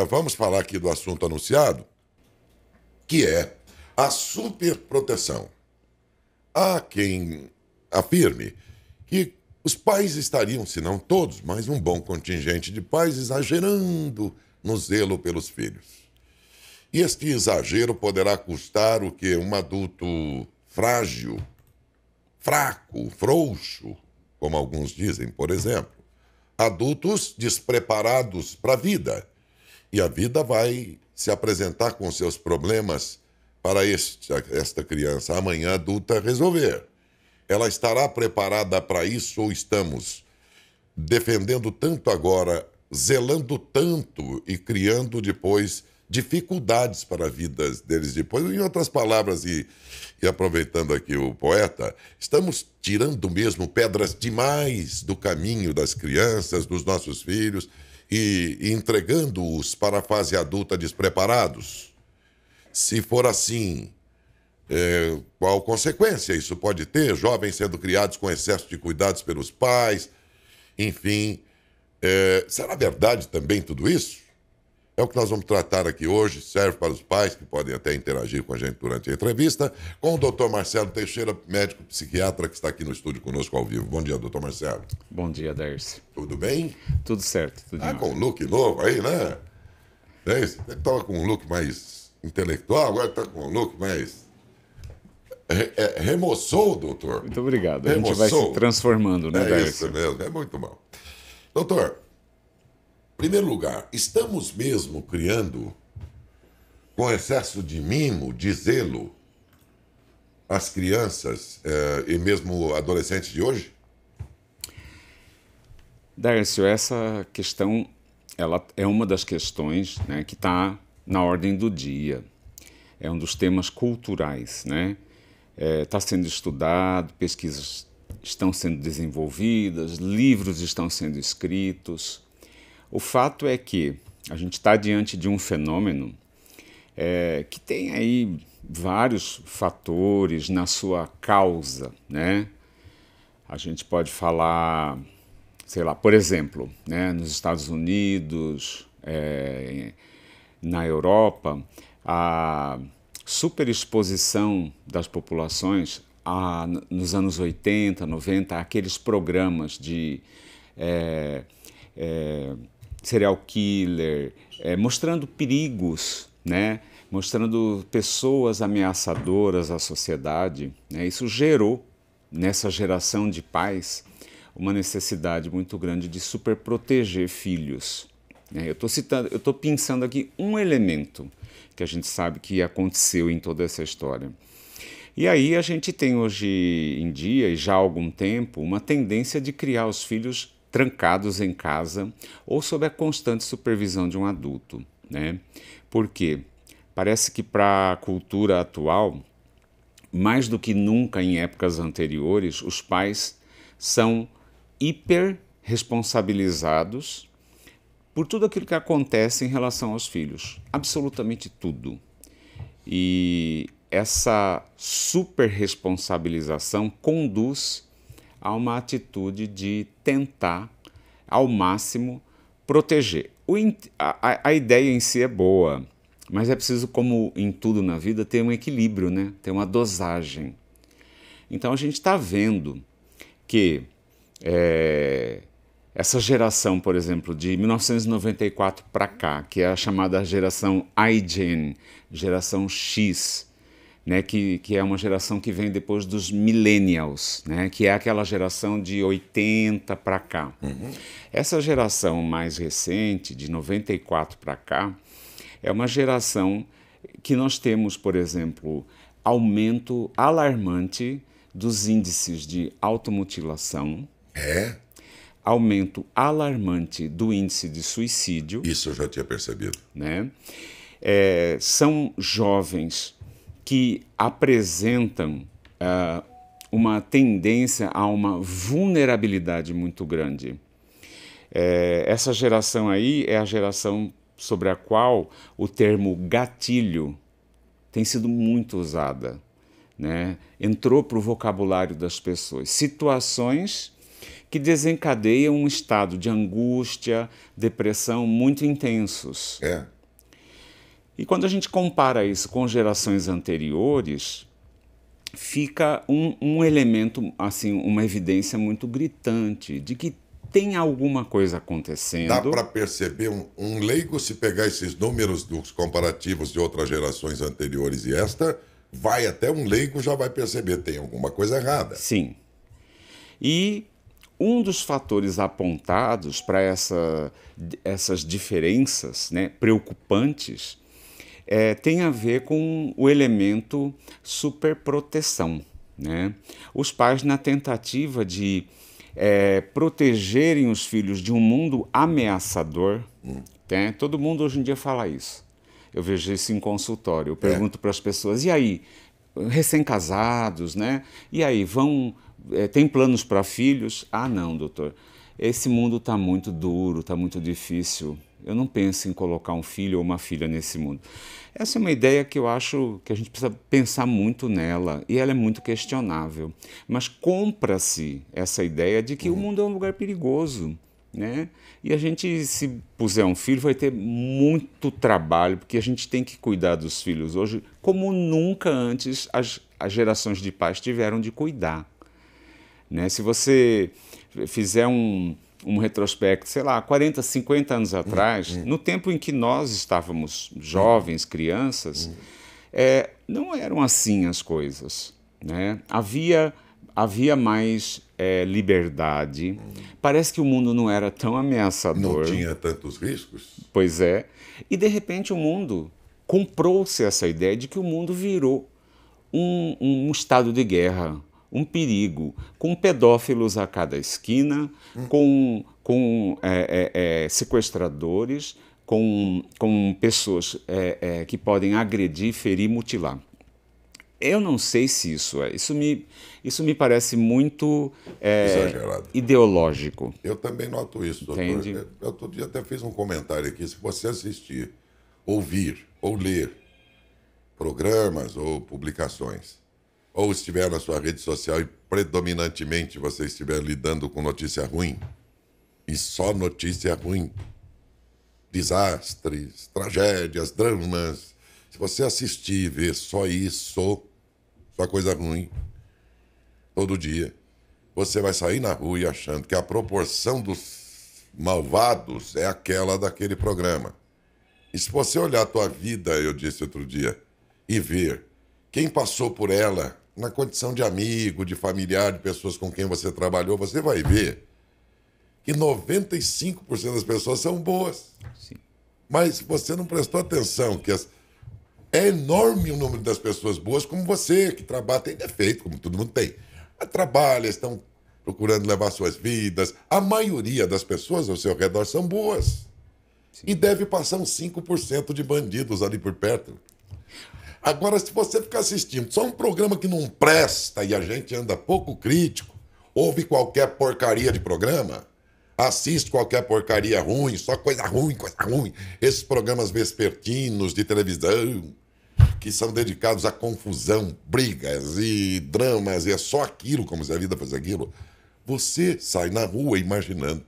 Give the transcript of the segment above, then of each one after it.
Vamos falar aqui do assunto anunciado, que é a superproteção. Há quem afirme que os pais estariam, se não todos, mas um bom contingente de pais exagerando no zelo pelos filhos. E este exagero poderá custar o que um adulto frágil, fraco, frouxo, como alguns dizem, por exemplo. Adultos despreparados para a vida. E a vida vai se apresentar com seus problemas para esta criança amanhã adulta resolver. Ela estará preparada para isso ou estamos defendendo tanto agora, zelando tanto e criando depois dificuldades para a vida deles depois? Em outras palavras, e aproveitando aqui o poeta, estamos tirando mesmo pedras demais do caminho das crianças, dos nossos filhos e entregando-os para a fase adulta despreparados? Se for assim, qual consequência isso pode ter? Jovens sendo criados com excesso de cuidados pelos pais, enfim. Será verdade também tudo isso? É o que nós vamos tratar aqui hoje, serve para os pais que podem até interagir com a gente durante a entrevista, com o Dr. Marcelo Teixeira, médico psiquiatra, que está aqui no estúdio conosco ao vivo. Bom dia, Dr. Marcelo. Bom dia, Darcy. Tudo bem? Tudo certo. Tudo com um look novo aí, né? Ele estava com um look mais intelectual, agora está com um look mais... remoçou, doutor? Muito obrigado. Remoçou. A gente vai se transformando, né, Darcy? É isso mesmo, é muito bom. Doutor, em primeiro lugar, estamos mesmo criando, com excesso de mimo, de zelo, as crianças e mesmo adolescentes de hoje? Darcy, essa questão ela é uma das questões, né, que está na ordem do dia. É um dos temas culturais, né? Está sendo estudado, pesquisas estão sendo desenvolvidas, livros estão sendo escritos. O fato é que a gente está diante de um fenômeno que tem aí vários fatores na sua causa, né? A gente pode falar, sei lá, por exemplo, né, nos Estados Unidos, na Europa, a superexposição das populações nos anos 80, 90, aqueles programas de serial killer, mostrando perigos, né? Mostrando pessoas ameaçadoras à sociedade, né? Isso gerou, nessa geração de pais, uma necessidade muito grande de superproteger filhos, né? Eu estou pensando aqui um elemento que a gente sabe que aconteceu em toda essa história. E aí a gente tem hoje em dia, e já há algum tempo, uma tendência de criar os filhos trancados em casa ou sob a constante supervisão de um adulto, né? Por quê? Parece que para a cultura atual, mais do que nunca em épocas anteriores, os pais são hiper responsabilizados por tudo aquilo que acontece em relação aos filhos, absolutamente tudo. E essa superresponsabilização conduz a uma atitude de tentar, ao máximo, proteger. A ideia em si é boa, mas é preciso, como em tudo na vida, ter um equilíbrio, né? Ter uma dosagem. Então a gente está vendo que essa geração, por exemplo, de 1994 para cá, que é a chamada geração iGen, geração X, né, que é uma geração que vem depois dos millennials, né, que é aquela geração de 80 para cá. Uhum. Essa geração mais recente, de 94 para cá, é uma geração que nós temos, por exemplo, aumento alarmante dos índices de automutilação, aumento alarmante do índice de suicídio. Isso eu já tinha percebido. Né? São jovens que apresentam uma tendência a uma vulnerabilidade muito grande. Essa geração aí é a geração sobre a qual o termo gatilho tem sido muito usada, né? Entrou para o vocabulário das pessoas. Situações que desencadeiam um estado de angústia, depressão muito intensos. E quando a gente compara isso com gerações anteriores, fica um elemento, assim, uma evidência muito gritante de que tem alguma coisa acontecendo. Dá para perceber, um leigo, se pegar esses números dos comparativos de outras gerações anteriores e esta, vai até um leigo já vai perceber, tem alguma coisa errada. Sim. E um dos fatores apontados para essas diferenças, né, preocupantes tem a ver com o elemento superproteção, né? Os pais, na tentativa de protegerem os filhos de um mundo ameaçador, né? Todo mundo hoje em dia fala isso. Eu vejo isso em consultório. Eu pergunto para as pessoas, e aí, recém-casados, né? E aí, tem planos para filhos? Ah, não, doutor. Esse mundo está muito duro, está muito difícil. Eu não penso em colocar um filho ou uma filha nesse mundo. Essa é uma ideia que eu acho que a gente precisa pensar muito nela, e ela é muito questionável. Mas compra-se essa ideia de que o mundo é um lugar perigoso, né? E a gente, se puser um filho, vai ter muito trabalho, porque a gente tem que cuidar dos filhos hoje como nunca antes as gerações de pais tiveram de cuidar, né? Se você fizer um retrospecto, sei lá, 40, 50 anos atrás, no tempo em que nós estávamos jovens, crianças, não eram assim as coisas, né? Havia mais liberdade. Parece que o mundo não era tão ameaçador. Não tinha tantos riscos? Pois é. E, de repente, o mundo comprou-se essa ideia de que o mundo virou um estado de guerra, um perigo, com pedófilos a cada esquina, com sequestradores, com pessoas que podem agredir, ferir, mutilar. Eu não sei se isso é. Isso me parece muito exagerado, ideológico. Eu também noto isso, doutor. Entende? Eu outro dia até fiz um comentário aqui. Se você assistir, ouvir ou ler programas ou publicações, ou estiver na sua rede social e predominantemente você estiver lidando com notícia ruim, e só notícia ruim, desastres, tragédias, dramas, se você assistir e ver só isso, só coisa ruim, todo dia, você vai sair na rua e achando que a proporção dos malvados é aquela daquele programa. E se você olhar a tua vida, eu disse outro dia, e ver quem passou por ela na condição de amigo, de familiar, de pessoas com quem você trabalhou, você vai ver que 95% das pessoas são boas. Sim. Mas você não prestou atenção que é enorme o número das pessoas boas como você, que trabalha, tem defeito, como todo mundo tem. Mas trabalha, estão procurando levar suas vidas. A maioria das pessoas ao seu redor são boas. Sim. E deve passar uns 5% de bandidos ali por perto. Agora, se você ficar assistindo só um programa que não presta e a gente anda pouco crítico, ouve qualquer porcaria de programa, assiste qualquer porcaria ruim, só coisa ruim, coisa ruim. Esses programas vespertinos de televisão, que são dedicados à confusão, brigas e dramas, e é só aquilo, como se a vida fosse aquilo. Você sai na rua imaginando,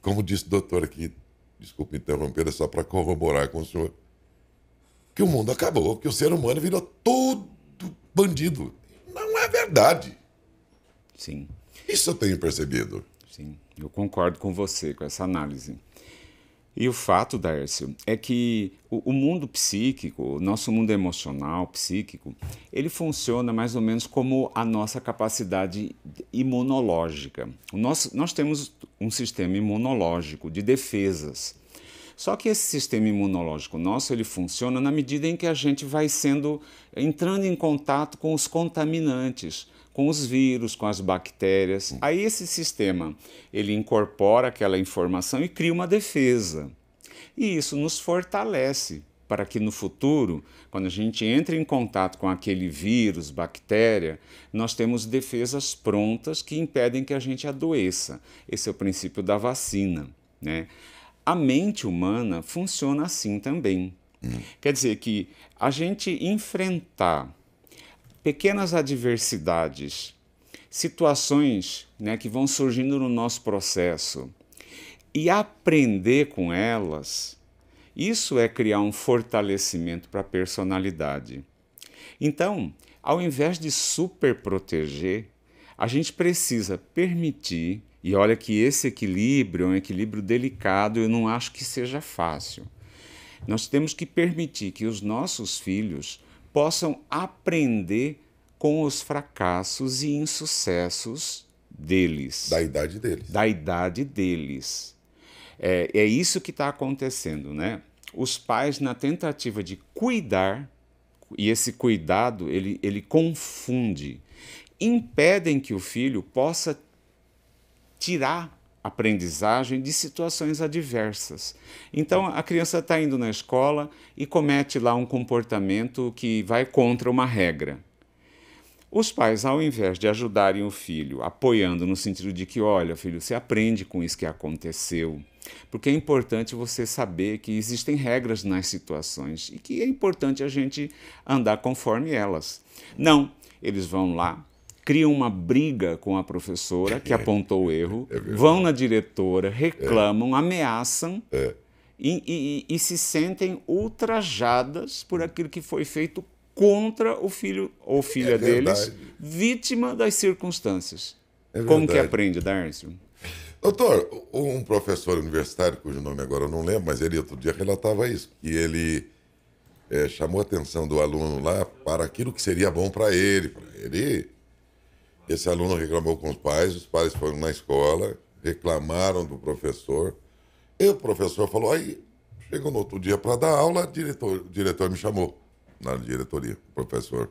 como disse o doutor aqui, desculpe interromper, é só para corroborar com o senhor, que o mundo acabou, que o ser humano virou todo bandido. Não é verdade. Sim. Isso eu tenho percebido. Sim, eu concordo com você, com essa análise. E o fato, Dércio, é que o mundo psíquico, o nosso mundo emocional, psíquico, ele funciona mais ou menos como a nossa capacidade imunológica. Nós temos um sistema imunológico de defesas. Só que esse sistema imunológico nosso, ele funciona na medida em que a gente vai entrando em contato com os contaminantes, com os vírus, com as bactérias. Aí esse sistema, ele incorpora aquela informação e cria uma defesa. E isso nos fortalece para que no futuro, quando a gente entra em contato com aquele vírus, bactéria, nós temos defesas prontas que impedem que a gente adoeça. Esse é o princípio da vacina, né? A mente humana funciona assim também. Quer dizer que a gente enfrentar pequenas adversidades situações, né, que vão surgindo no nosso processo e aprender com elas, isso é criar um fortalecimento para a personalidade. Então, ao invés de super proteger, a gente precisa permitir, e olha que esse equilíbrio é um equilíbrio delicado, eu não acho que seja fácil. Nós temos que permitir que os nossos filhos possam aprender com os fracassos e insucessos deles. Da idade deles. Da idade deles. É isso que está acontecendo, né? Os pais, na tentativa de cuidar, e esse cuidado ele confunde, impedem que o filho possa tirar aprendizagem de situações adversas. Então, a criança está indo na escola e comete lá um comportamento que vai contra uma regra. Os pais, ao invés de ajudarem o filho, apoiando no sentido de que, olha, filho, você aprende com isso que aconteceu, porque é importante você saber que existem regras nas situações e que é importante a gente andar conforme elas. Não, eles vão lá, criam uma briga com a professora que apontou o erro, vão na diretora, reclamam, ameaçam e se sentem ultrajadas por aquilo que foi feito contra o filho ou filha deles, vítima das circunstâncias. Como que aprende, Darcio? Doutor, um professor universitário, cujo nome agora eu não lembro, mas ele outro dia relatava isso, que ele chamou a atenção do aluno lá para aquilo que seria bom para ele. Esse aluno reclamou com os pais foram na escola, reclamaram do professor, e o professor falou, aí chegou no outro dia para dar aula, o diretor me chamou na diretoria, o professor.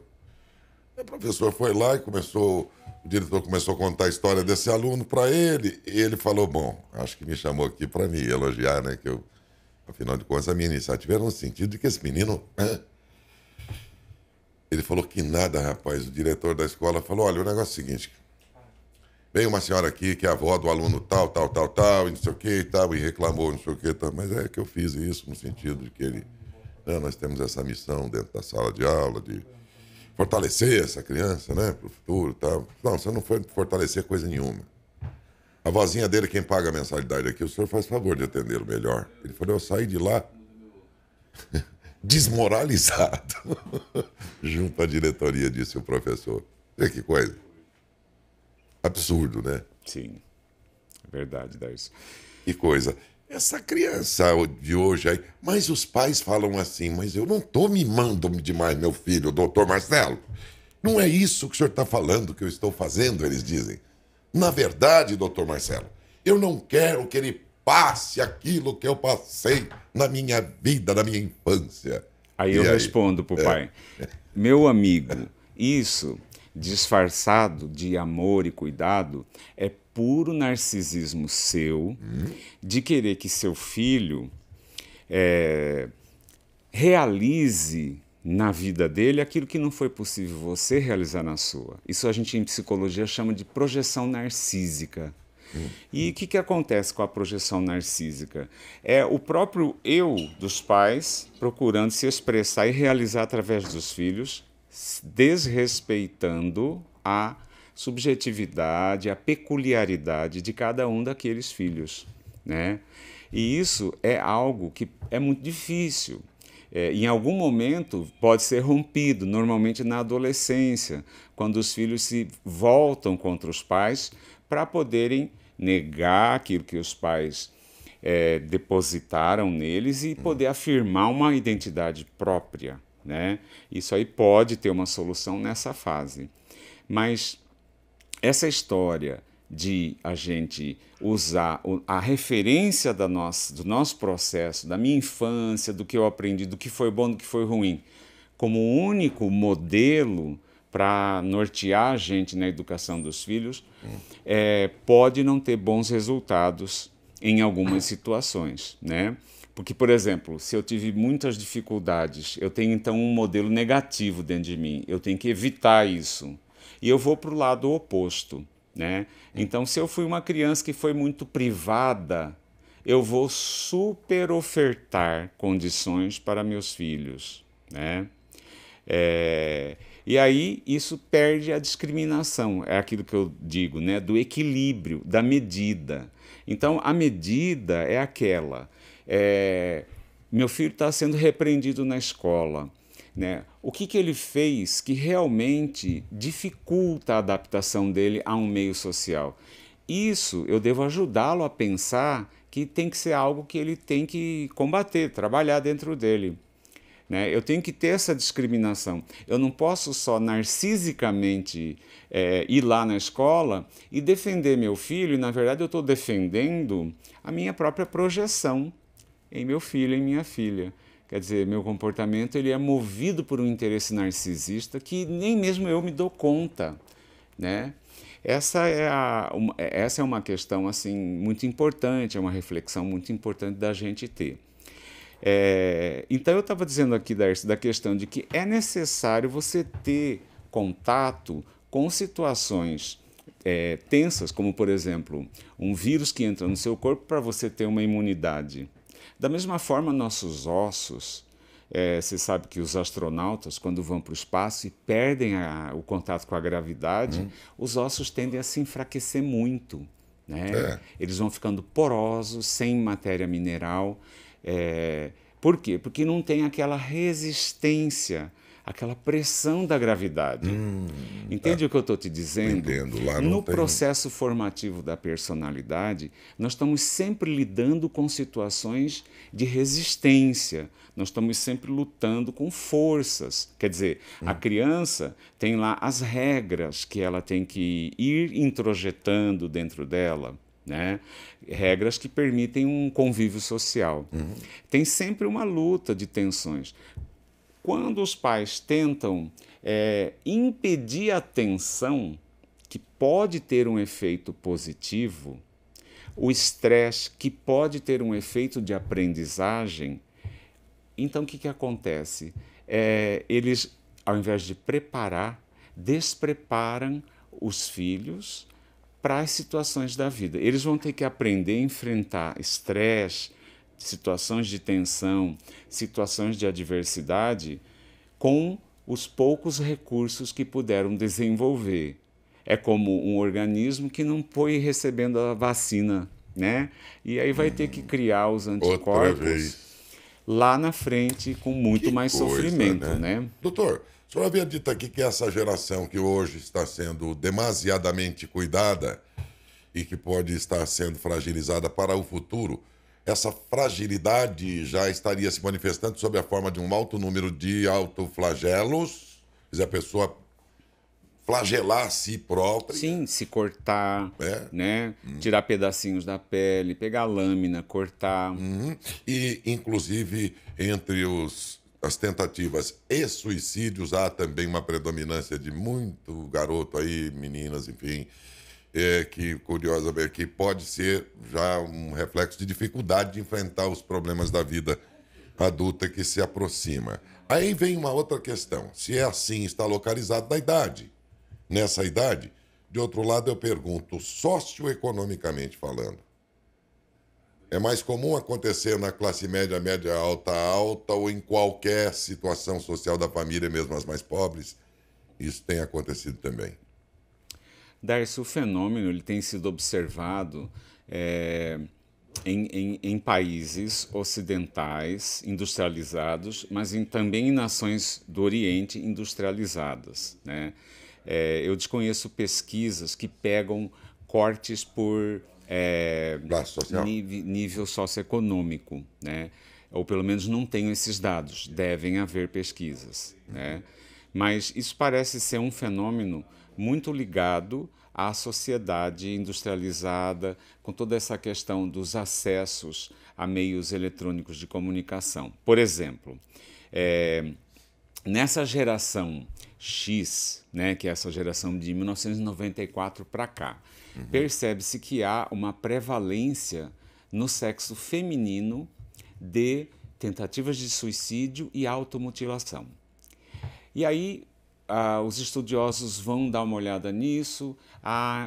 O professor foi lá e o diretor começou a contar a história desse aluno para ele, e ele falou, bom, acho que me chamou aqui para me elogiar, né, que eu, afinal de contas, a minha iniciativa era no sentido de que esse menino... Ele falou que nada, rapaz. O diretor da escola falou, olha, o negócio é o seguinte, veio uma senhora aqui que é a avó do aluno tal, e não sei o que e tal, e reclamou, não sei o que, tal, mas é que eu fiz isso no sentido de que ele... nós temos essa missão dentro da sala de aula de fortalecer essa criança, né, para o futuro e tal. Não, você não foi fortalecer coisa nenhuma. A vozinha dele, quem paga a mensalidade aqui, o senhor faz favor de atendê-lo melhor. Ele falou, eu saí de lá desmoralizado, junto à diretoria, disse o professor. Vê que coisa. Absurdo, né? Sim, é verdade, Darcio. Que coisa. Essa criança de hoje aí... Mas os pais falam assim, mas eu não estou mimando demais meu filho, doutor Marcelo. Não é isso que o senhor está falando, que eu estou fazendo, eles dizem. Na verdade, doutor Marcelo, eu não quero que ele passe aquilo que eu passei na minha vida, na minha infância. Aí eu respondo pro pai, meu amigo, isso disfarçado de amor e cuidado é puro narcisismo seu de querer que seu filho realize na vida dele aquilo que não foi possível você realizar na sua. Isso a gente em psicologia chama de projeção narcísica. E o que acontece com a projeção narcísica? É o próprio eu dos pais procurando se expressar e realizar através dos filhos, desrespeitando a subjetividade, a peculiaridade de cada um daqueles filhos, né? E isso é algo que é muito difícil. Em algum momento pode ser rompido, normalmente na adolescência, quando os filhos se voltam contra os pais para poderem negar aquilo que os pais depositaram neles e poder afirmar uma identidade própria, né? Isso aí pode ter uma solução nessa fase. Mas essa história de a gente usar a referência do nosso processo, da minha infância, do que eu aprendi, do que foi bom, do que foi ruim, como único modelo para nortear a gente na educação dos filhos, pode não ter bons resultados em algumas situações, né? Porque, por exemplo, se eu tive muitas dificuldades, eu tenho então um modelo negativo dentro de mim, eu tenho que evitar isso. E eu vou para o lado oposto, né? Então, se eu fui uma criança que foi muito privada, eu vou super ofertar condições para meus filhos, né? E aí isso perde a discriminação, é aquilo que eu digo, né, do equilíbrio, da medida. Então, a medida é aquela. Meu filho está sendo repreendido na escola. Né? O que ele fez que realmente dificulta a adaptação dele a um meio social? Isso eu devo ajudá-lo a pensar que tem que ser algo que ele tem que combater, trabalhar dentro dele. Né? Eu tenho que ter essa discriminação. Eu não posso só narcisicamente ir lá na escola e defender meu filho, e na verdade eu estou defendendo a minha própria projeção em meu filho, em minha filha. Quer dizer, meu comportamento ele é movido por um interesse narcisista que nem mesmo eu me dou conta. Né? Essa é uma questão assim, muito importante, é uma reflexão muito importante da gente ter. Então eu estava dizendo aqui, Darcy, da questão de que é necessário você ter contato com situações tensas, como por exemplo, um vírus que entra no seu corpo para você ter uma imunidade. Da mesma forma, nossos ossos, você sabe que os astronautas, quando vão para o espaço e perdem o contato com a gravidade, os ossos tendem a se enfraquecer muito. Né? Eles vão ficando porosos, sem matéria mineral. Por quê? Porque não tem aquela resistência, aquela pressão da gravidade. Entende o que eu estou te dizendo? Entendo. Lá no processo formativo da personalidade, nós estamos sempre lidando com situações de resistência, nós estamos sempre lutando com forças. Quer dizer, a criança tem lá as regras que ela tem que ir introjetando dentro dela. Né? Regras que permitem um convívio social. Tem sempre uma luta de tensões. Quando os pais tentam impedir a tensão, que pode ter um efeito positivo, o estresse, que pode ter um efeito de aprendizagem, então o que acontece? Eles, ao invés de preparar, despreparam os filhos para as situações da vida. Eles vão ter que aprender a enfrentar estresse, situações de tensão, situações de adversidade com os poucos recursos que puderam desenvolver. É como um organismo que não foi recebendo a vacina, né? E aí vai ter que criar os anticorpos lá na frente com muito mais sofrimento, né? Doutor, o senhor havia dito aqui que essa geração que hoje está sendo demasiadamente cuidada e que pode estar sendo fragilizada para o futuro, essa fragilidade já estaria se manifestando sob a forma de um alto número de autoflagelos, quer dizer, a pessoa flagelar a si própria. Sim, se cortar, né? Tirar pedacinhos da pele, pegar lâmina, cortar. E, inclusive, entre as tentativas e suicídios, há também uma predominância de muito garoto aí, meninas, enfim, que, curiosamente, que pode ser já um reflexo de dificuldade de enfrentar os problemas da vida adulta que se aproxima. Aí vem uma outra questão. Se é assim, está localizado na idade. Nessa idade, de outro lado, eu pergunto, socioeconomicamente falando, é mais comum acontecer na classe média, média alta, alta, ou em qualquer situação social da família, mesmo as mais pobres? Isso tem acontecido também. Darcy, o fenômeno ele tem sido observado em países ocidentais industrializados, mas também em nações do Oriente industrializadas, né? Eu desconheço pesquisas que pegam cortes por nível socioeconômico, né? Ou pelo menos não tenho esses dados, devem haver pesquisas, né? Mas isso parece ser um fenômeno muito ligado à sociedade industrializada, com toda essa questão dos acessos a meios eletrônicos de comunicação. Por exemplo, nessa geração X, né, que é essa geração de 1994 para cá, percebe-se que há uma prevalência no sexo feminino de tentativas de suicídio e automutilação. E aí os estudiosos vão dar uma olhada nisso.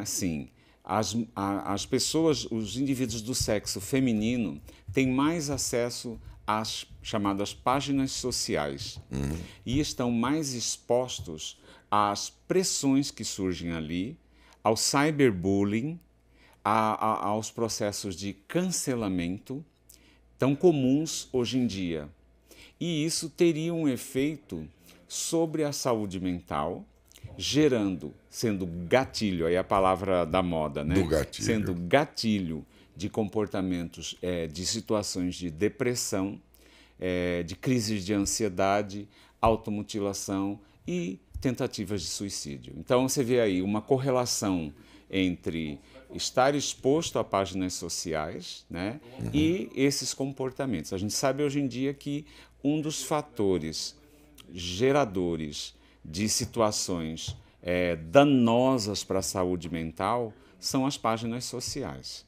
Sim, as pessoas, os indivíduos do sexo feminino têm mais acesso às chamadas páginas sociais e estão mais expostos às pressões que surgem ali, ao cyberbullying, aos processos de cancelamento tão comuns hoje em dia. E isso teria um efeito sobre a saúde mental, sendo gatilho, aí é a palavra da moda, né? Do gatilho. Sendo gatilho de comportamentos, de situações de depressão, de crises de ansiedade, automutilação e tentativas de suicídio. Então você vê aí uma correlação entre estar exposto a páginas sociais, né, e esses comportamentos. A gente sabe hoje em dia que um dos fatores geradores de situações danosas para a saúde mental são as páginas sociais.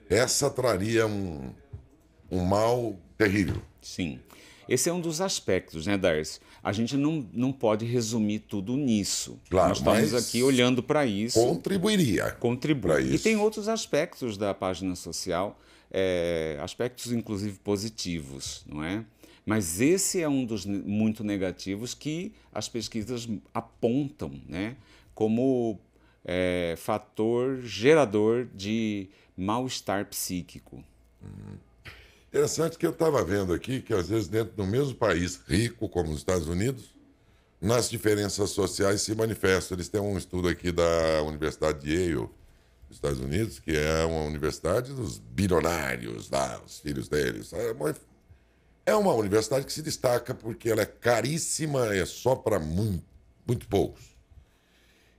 Essa traria um mal terrível. Sim. Esse é um dos aspectos, né, Darcy? A gente não pode resumir tudo nisso. Claro, nós estamos mas aqui olhando para isso. Contribuiria. Para isso. E tem outros aspectos da página social, aspectos inclusive positivos, não é? Mas esse é um dos muito negativos que as pesquisas apontam, né, como fator gerador de mal-estar psíquico. Interessante que eu estava vendo aqui que, às vezes, dentro do mesmo país rico, como os Estados Unidos, nas diferenças sociais se manifestam. Eles têm um estudo aqui da Universidade de Yale, dos Estados Unidos, que é uma universidade dos bilionários, lá, os filhos deles. É uma universidade que se destaca porque ela é caríssima, é só para muito poucos.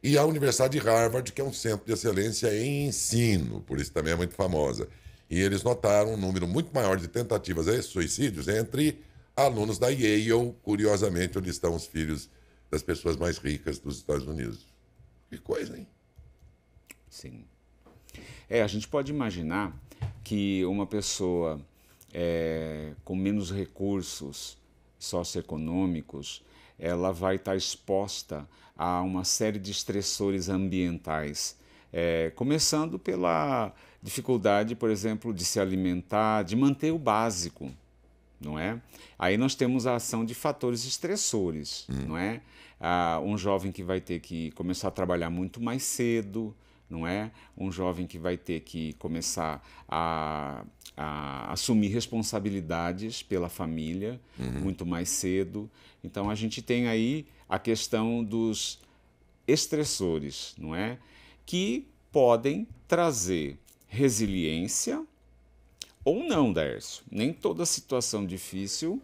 E a Universidade de Harvard, que é um centro de excelência em ensino, por isso também é muito famosa. E eles notaram um número muito maior de tentativas de suicídios entre alunos da Yale, curiosamente, onde estão os filhos das pessoas mais ricas dos Estados Unidos. Que coisa, hein? Sim. A gente pode imaginar que uma pessoa com menos recursos socioeconômicos, ela vai estar exposta a uma série de estressores ambientais, começando pela dificuldade, por exemplo, de se alimentar, de manter o básico, não é? Aí nós temos a ação de fatores estressores, não é? Um jovem que vai ter que começar a trabalhar muito mais cedo, não é? Um jovem que vai ter que começar a assumir responsabilidades pela família muito mais cedo. Então a gente tem aí a questão dos estressores, não é? Que podem trazer resiliência ou não, Dércio. Nem toda situação difícil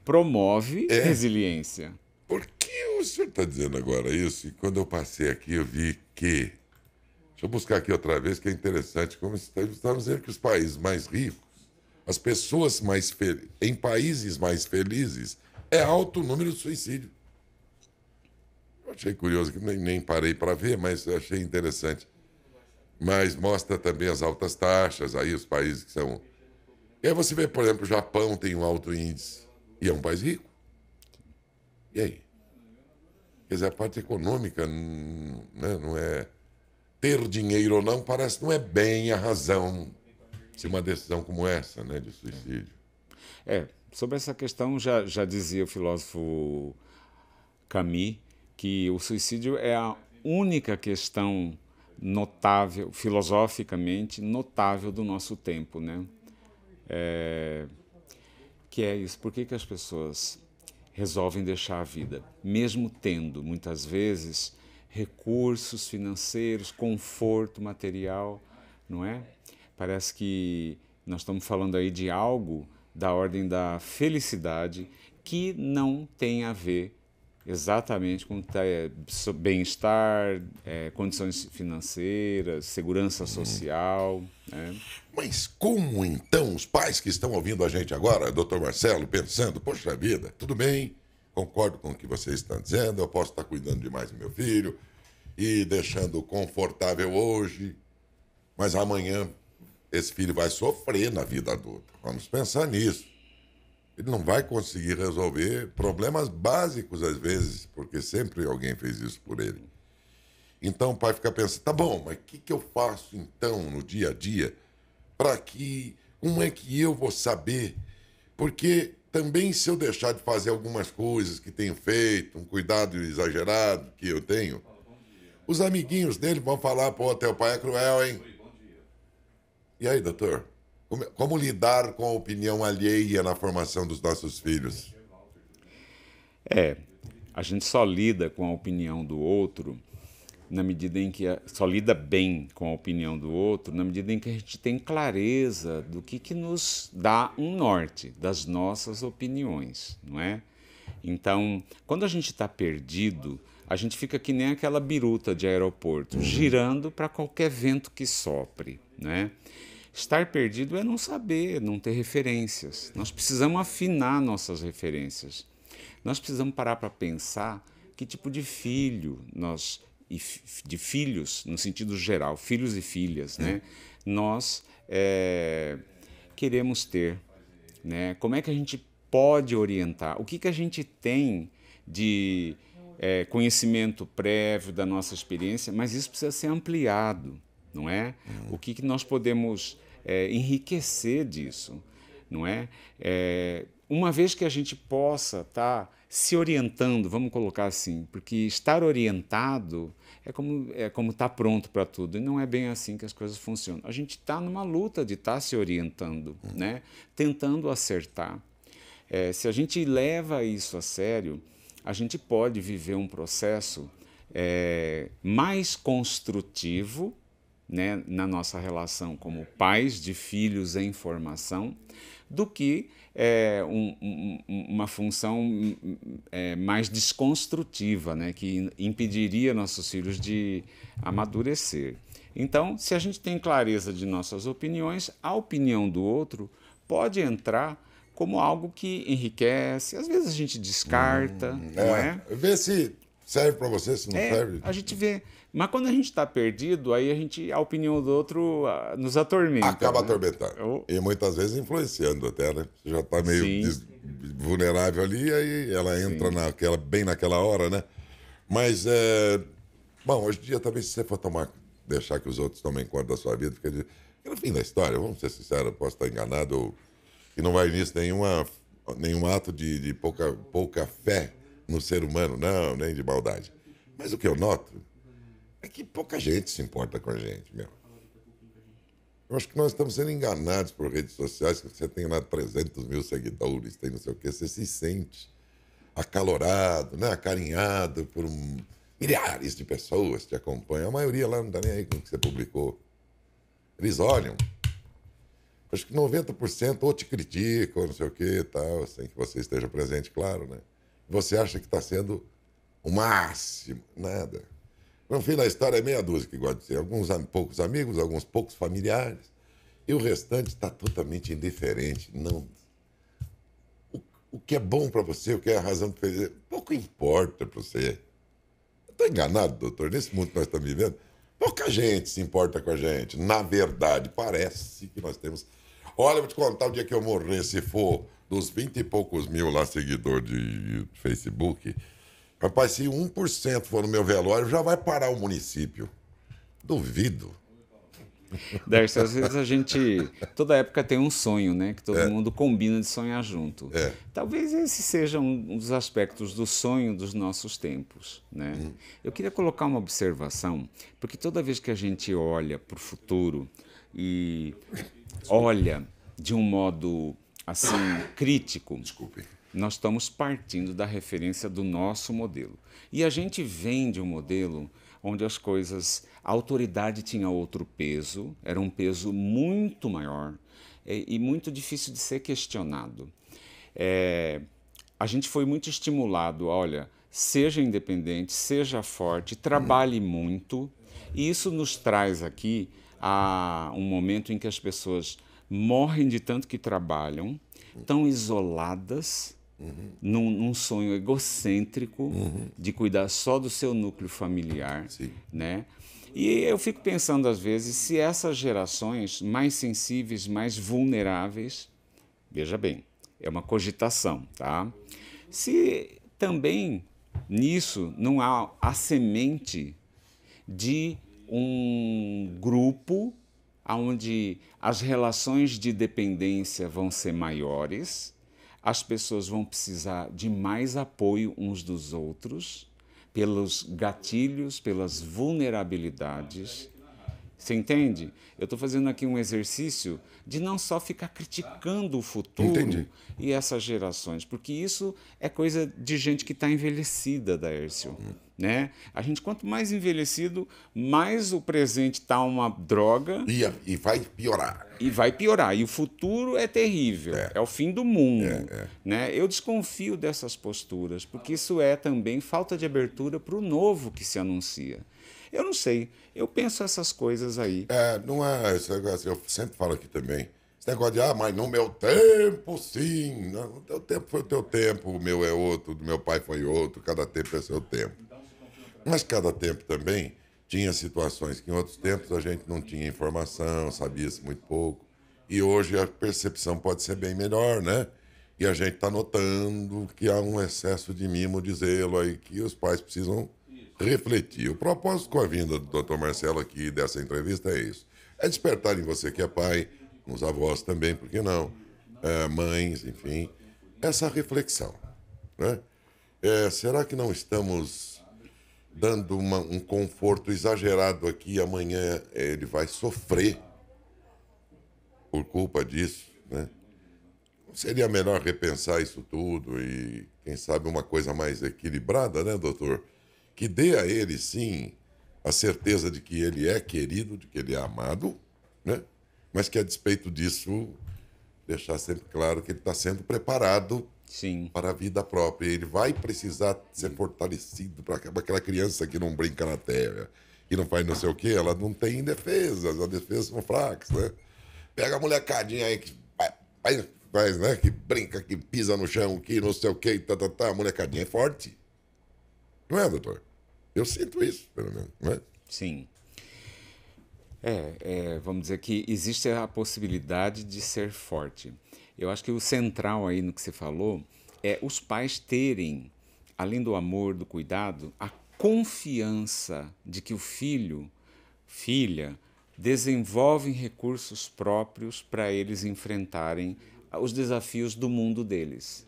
promove resiliência. Por que o senhor está dizendo agora isso? E quando eu passei aqui, eu vi que... Deixa eu buscar aqui outra vez, que é interessante. Como estamos dizendo que os países mais ricos, as pessoas mais felizes, em países mais felizes, é alto o número de suicídio. Eu achei curioso, que nem parei para ver, mas achei interessante. Mas mostra também as altas taxas, aí os países que são... E aí você vê, por exemplo, o Japão tem um alto índice, e é um país rico. E aí? Quer dizer, a parte econômica, né, não é... Ter dinheiro ou não não é bem a razão de uma decisão como essa, né, de suicídio. Sobre essa questão já dizia o filósofo Camus que o suicídio é a única questão notável, filosoficamente notável do nosso tempo, né? Que é isso. Por que as pessoas resolvem deixar a vida, mesmo tendo muitas vezes recursos financeiros, conforto material, não é? Parece que nós estamos falando aí de algo da ordem da felicidade que não tem a ver exatamente com bem-estar, condições financeiras, segurança social, né? Mas como então os pais que estão ouvindo a gente agora, doutor Marcelo, pensando, poxa vida, tudo bem, concordo com o que você está dizendo, eu posso estar cuidando demais do meu filho e deixando confortável hoje, mas amanhã esse filho vai sofrer na vida adulta. Vamos pensar nisso. Ele não vai conseguir resolver problemas básicos às vezes, porque sempre alguém fez isso por ele. Então o pai fica pensando, tá bom, mas o que eu faço então no dia a dia para que... Como é que eu vou saber? Porque também se eu deixar de fazer algumas coisas que tenho feito, um cuidado exagerado que eu tenho, os amiguinhos dele vão falar, pô, teu pai é cruel, hein? E aí, doutor? Como lidar com a opinião alheia na formação dos nossos filhos? A gente só lida com a opinião do outro na medida em que só lida bem com a opinião do outro na medida em que a gente tem clareza do que nos dá um norte das nossas opiniões, não é? Então, quando a gente está perdido, a gente fica que nem aquela biruta de aeroporto, girando para qualquer vento que sopre, né? Estar perdido é não saber, não ter referências. Nós precisamos afinar nossas referências. Nós precisamos parar para pensar que tipo de filho nós, de filhos, no sentido geral, filhos e filhas, né? Nós queremos ter, né? Como é que a gente pode orientar? O que a gente tem de conhecimento prévio da nossa experiência, mas isso precisa ser ampliado, não é? O que nós podemos enriquecer disso, não é? Uma vez que a gente possa estar se orientando, vamos colocar assim, porque estar orientado é como estar pronto para tudo, e não é bem assim que as coisas funcionam. A gente está numa luta de estar se orientando, né? Tentando acertar. Se a gente leva isso a sério, a gente pode viver um processo mais construtivo, né, na nossa relação como pais de filhos em formação, do que uma função mais desconstrutiva, né, que impediria nossos filhos de amadurecer. Então, se a gente tem clareza de nossas opiniões, a opinião do outro pode entrar como algo que enriquece, às vezes a gente descarta, não é? Vê se serve para você, se não serve. A gente vê. Mas quando a gente está perdido, aí a opinião do outro nos atormenta. Acaba né? atormentando. E muitas vezes influenciando até, né? Você já está meio vulnerável ali, aí ela entra bem naquela hora, né? Mas, bom, hoje em dia também, se você for deixar que os outros tomem conta da sua vida, porque no fim da história, vamos ser sinceros, posso estar enganado, e não vai nisso nenhum ato de pouca fé no ser humano, não, nem de maldade. Mas o que eu noto é que pouca gente se importa com a gente, meu. Eu acho que nós estamos sendo enganados por redes sociais, que você tem lá 300 mil seguidores, tem não sei o quê, você se sente acalorado, né, acarinhado por milhares de pessoas que te acompanham. A maioria lá não está nem aí com o que você publicou. Eles olham. Acho que 90% ou te criticam, ou não sei o quê, tal, sem que você esteja presente, claro, né? Você acha que está sendo o máximo. Nada. No fim da história é meia dúzia que gosta de ser. Alguns poucos amigos, alguns poucos familiares. E o restante está totalmente indiferente. Não. O que é bom para você, o que é a razão de fazer, pouco importa para você. Estou enganado, doutor? Nesse mundo que nós estamos vivendo, pouca gente se importa com a gente. Na verdade, parece que nós temos... Olha, eu vou te contar o dia que eu morrer, se for dos 20 e poucos mil lá seguidor de Facebook... Rapaz, se 1% for no meu velório, já vai parar o município. Duvido. Darcy, às vezes toda época tem um sonho, né? Que todo mundo combina de sonhar junto. Talvez esse seja um dos aspectos do sonho dos nossos tempos, né? Eu queria colocar uma observação, porque toda vez que a gente olha para o futuro e olha de um modo, assim, crítico... Desculpe. Nós estamos partindo da referência do nosso modelo. E a gente vem de um modelo onde as coisas... A autoridade tinha outro peso, era um peso muito maior e muito difícil de ser questionado. A gente foi muito estimulado, olha, seja independente, seja forte, trabalhe muito. E isso nos traz aqui a um momento em que as pessoas morrem de tanto que trabalham, tão isoladas, num sonho egocêntrico de cuidar só do seu núcleo familiar, né? E eu fico pensando às vezes se essas gerações mais sensíveis, mais vulneráveis, veja bem, é uma cogitação, tá? Se também nisso não há a semente de um grupo onde as relações de dependência vão ser maiores, as pessoas vão precisar de mais apoio uns dos outros, pelos gatilhos, pelas vulnerabilidades. Você entende? Eu estou fazendo aqui um exercício de não só ficar criticando o futuro Entendi. e essas gerações, porque isso é coisa de gente que está envelhecida, Daércio. Né? A gente, quanto mais envelhecido, mais o presente está uma droga E vai piorar. e vai piorar. E o futuro é terrível, é o fim do mundo. Né? Eu desconfio dessas posturas, porque isso é também falta de abertura para o novo que se anuncia. Eu não sei, eu penso essas coisas aí. Não é esse negócio, eu sempre falo aqui também. Esse negócio de, mas no meu tempo, sim. Não, o teu tempo foi o teu tempo, o meu é outro, do meu pai foi outro, cada tempo é seu tempo. Mas cada tempo também tinha situações que em outros tempos a gente não tinha informação, sabia-se muito pouco. E hoje a percepção pode ser bem melhor, né? E a gente está notando que há um excesso de mimo, de zelo aí, que os pais precisam refletir. O propósito com a vinda do Dr. Marcelo aqui dessa entrevista é isso. É despertar em você que é pai, nos avós também, por que não? Mães, enfim, essa reflexão, né? Será que não estamos dando um conforto exagerado aqui e amanhã ele vai sofrer por culpa disso, né? Seria melhor repensar isso tudo e, quem sabe, uma coisa mais equilibrada, né, doutor? Que dê a ele, sim, a certeza de que ele é querido, de que ele é amado, né? Mas que, a despeito disso, deixar sempre claro que ele está sendo preparado Sim. para a vida própria. Ele vai precisar ser fortalecido para aquela criança que não brinca na terra, que não faz não sei o quê, ela não tem defesas, as defesas são fracas, né? Pega a molecadinha aí que faz, né? Que brinca, que pisa no chão, que não sei o quê, a molecadinha é forte. Não é, doutor? Eu sinto isso, pelo menos, não é? Sim. Vamos dizer que existe a possibilidade de ser forte. Eu acho que o central aí no que você falou é os pais terem, além do amor, do cuidado, a confiança de que o filho, filha, desenvolvem recursos próprios para eles enfrentarem os desafios do mundo deles.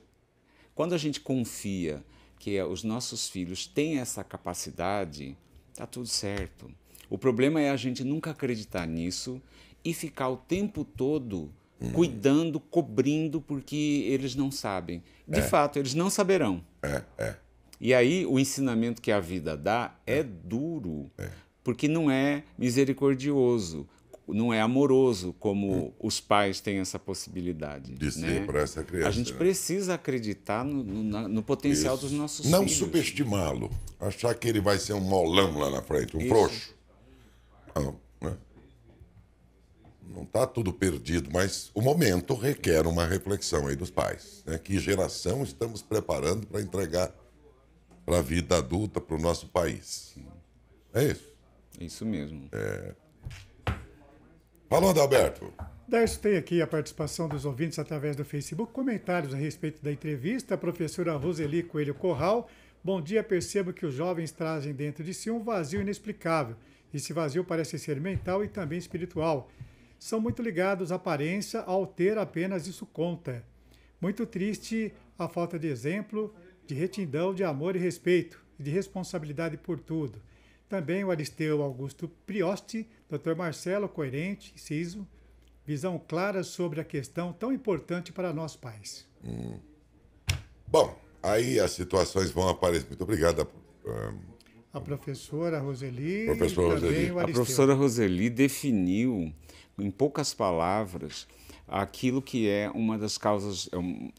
Quando a gente confia que os nossos filhos têm essa capacidade, tá tudo certo. O problema é a gente nunca acreditar nisso e ficar o tempo todo cuidando, cobrindo, porque eles não sabem. De fato, eles não saberão. E aí o ensinamento que a vida dá é duro, porque não é misericordioso, não é amoroso, como os pais têm essa possibilidade. De ser para essa criança. A gente precisa acreditar no potencial dos nossos não filhos. subestimá-lo. Achar que ele vai ser um molão lá na frente, um frouxo. Não, né? Não está tudo perdido, mas o momento requer uma reflexão aí dos pais. Né? Que geração estamos preparando para entregar para a vida adulta, para o nosso país? É isso? Isso mesmo. Falou, Adalberto. Darcio, tem aqui a participação dos ouvintes através do Facebook, comentários a respeito da entrevista. A professora Roseli Coelho Corral. Bom dia, percebo que os jovens trazem dentro de si um vazio inexplicável. Esse vazio parece ser mental e também espiritual. São muito ligados à aparência, ao ter apenas isso conta. Muito triste a falta de exemplo, de retidão, de amor e respeito, e de responsabilidade por tudo. Também o Aristeu Augusto Priosti, Dr. Marcelo, coerente, ciso, visão clara sobre a questão tão importante para nós pais. Bom, aí as situações vão aparecer. Muito obrigado. A professora Roseli Professora e também Roseli. o A Aristeu. professora Roseli definiu, em poucas palavras, aquilo que é uma das causas,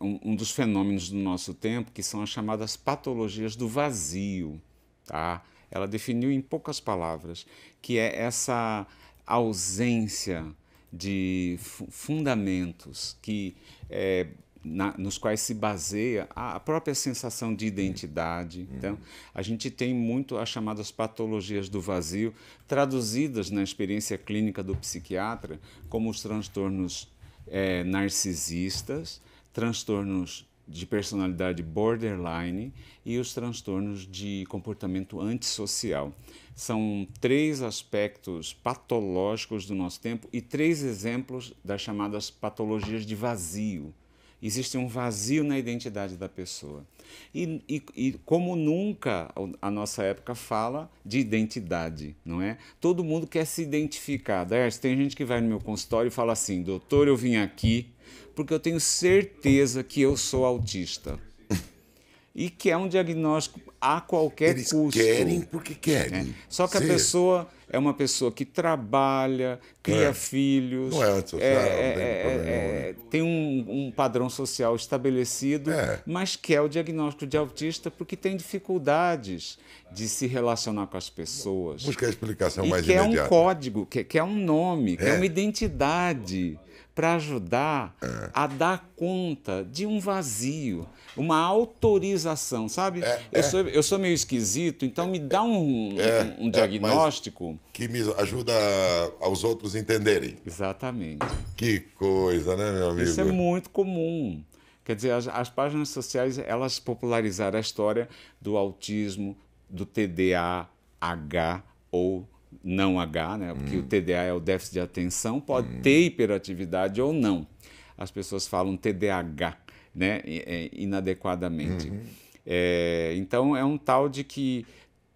um dos fenômenos do nosso tempo, que são as chamadas patologias do vazio. Tá? Ela definiu em poucas palavras, que é essa ausência de fundamentos que nos quais se baseia a própria sensação de identidade. Então, a gente tem muito as chamadas patologias do vazio, traduzidas na experiência clínica do psiquiatra como os transtornos narcisistas, transtornos de personalidade borderline e os transtornos de comportamento antissocial. São 3 aspectos patológicos do nosso tempo e 3 exemplos das chamadas patologias de vazio, existe um vazio na identidade da pessoa. E como nunca a nossa época fala de identidade, não é? Todo mundo quer se identificar. Darcy, tem gente que vai no meu consultório e fala assim, doutor, eu vim aqui porque eu tenho certeza que eu sou autista. E quer um diagnóstico a qualquer Eles custo. querem porque querem. Só que a pessoa é uma pessoa que trabalha, cria filhos, Não é antissocial, não tem problema. tem um padrão social estabelecido, mas quer o diagnóstico de autista porque tem dificuldades de se relacionar com as pessoas. Busca a explicação E mais quer imediata. um código, quer um nome, quer uma identidade para ajudar a dar conta de um vazio, uma autorização, sabe? Eu sou meio esquisito, então me dá um diagnóstico. Que me ajuda aos outros entenderem. Exatamente. Que coisa, né, meu amigo? Isso é muito comum. Quer dizer, as páginas sociais, elas popularizaram a história do autismo, do TDAH ou não H, né? Porque o TDA é o déficit de atenção, pode ter hiperatividade ou não. As pessoas falam TDAH, né? Inadequadamente. Então, é um tal de que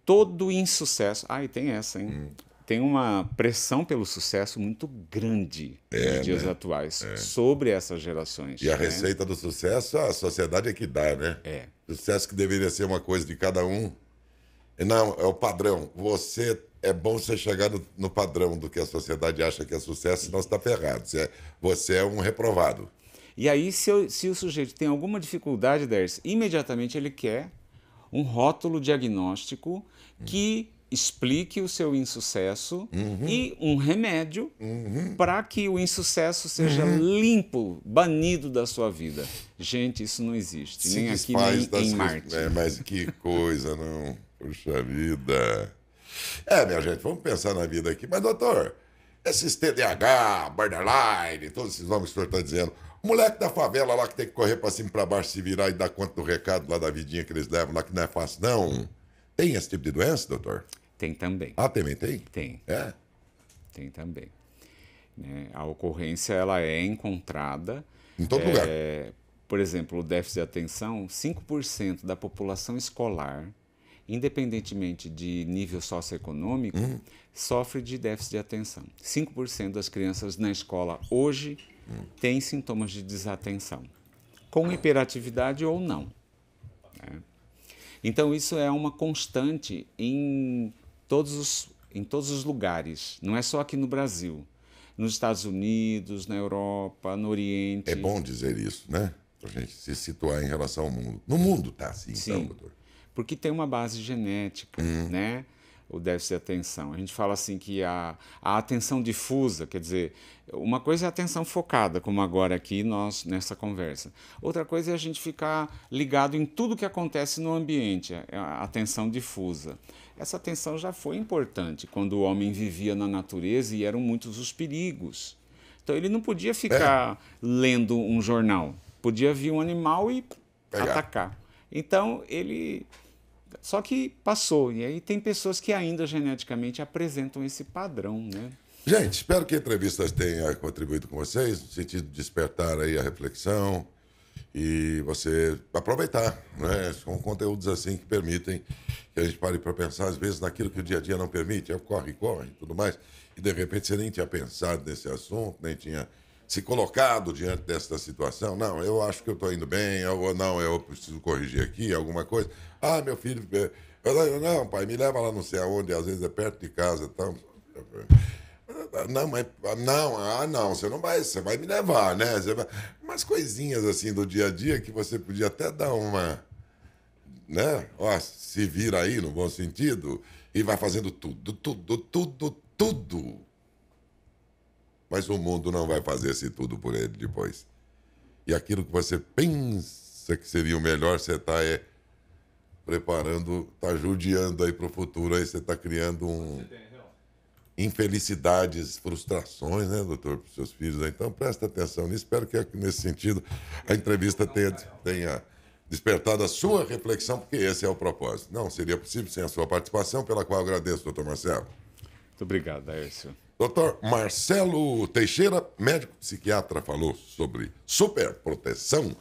todo insucesso... E tem essa, hein? Tem uma pressão pelo sucesso muito grande nos dias atuais sobre essas gerações. E a receita do sucesso, a sociedade é que dá, né? Sucesso que deveria ser uma coisa de cada um. Não, é o padrão. É bom você chegar no padrão do que a sociedade acha que é sucesso, senão você está ferrado. Você é um reprovado. E aí, se o sujeito tem alguma dificuldade, Darcy, imediatamente ele quer um rótulo diagnóstico que explique o seu insucesso e um remédio para que o insucesso seja limpo, banido da sua vida. Gente, isso não existe, nem aqui, nem em Marte. Mas que coisa, não. Puxa vida. Minha gente, vamos pensar na vida aqui. Mas, doutor, esses TDAH, borderline, todos esses nomes que o senhor está dizendo, o moleque da favela lá que tem que correr para cima e para baixo, se virar e dar conta do recado lá da vidinha que eles levam lá, que não é fácil, não. Tem esse tipo de doença, doutor? Tem também. Também tem? Tem. Tem também. A ocorrência ela é encontrada. Em todo lugar. Por exemplo, o déficit de atenção, 5% da população escolar, independentemente de nível socioeconômico, sofre de déficit de atenção. 5% das crianças na escola hoje têm sintomas de desatenção, com hiperatividade ou não. Então, isso é uma constante em todos os lugares, não é só aqui no Brasil. Nos Estados Unidos, na Europa, no Oriente. É bom dizer isso, né? Para a gente se situar em relação ao mundo. No mundo está assim, então, Sim, doutor. porque tem uma base genética, né? O déficit de atenção. A gente fala assim que a atenção difusa, quer dizer, uma coisa é a atenção focada, como agora aqui nós nessa conversa. Outra coisa é a gente ficar ligado em tudo que acontece no ambiente, a atenção difusa. Essa atenção já foi importante quando o homem vivia na natureza e eram muitos os perigos. Então ele não podia ficar lendo um jornal, podia vir um animal e atacar. Então ele... Só que passou, e aí tem pessoas que ainda geneticamente apresentam esse padrão, né? Gente, espero que a entrevista tenha contribuído com vocês, no sentido de despertar aí a reflexão e você aproveitar, né? São conteúdos assim que permitem que a gente pare para pensar, às vezes, naquilo que o dia a dia não permite, corre e tudo mais, e de repente você nem tinha pensado nesse assunto, nem tinha se colocado diante dessa situação. Não, eu acho que eu estou indo bem, ou não, eu preciso corrigir aqui alguma coisa. Meu filho, não, pai, me leva lá não sei aonde, às vezes é perto de casa. Então... Não, mas não, você vai me levar, né? Umas coisinhas assim do dia a dia que você podia até dar uma, né? Se vira aí no bom sentido e vai fazendo tudo. Mas o mundo não vai fazer esse tudo por ele depois. E aquilo que você pensa que seria o melhor, você está preparando, está judiando aí para o futuro, aí você está criando infelicidades, frustrações, né, doutor, para os seus filhos. Então, presta atenção nisso. Espero que, nesse sentido, a entrevista tenha despertado a sua reflexão, porque esse é o propósito. Não seria possível sem a sua participação, pela qual eu agradeço, doutor Marcelo. Muito obrigado, Aércio. Doutor Marcelo Teixeira, médico psiquiatra, falou sobre superproteção.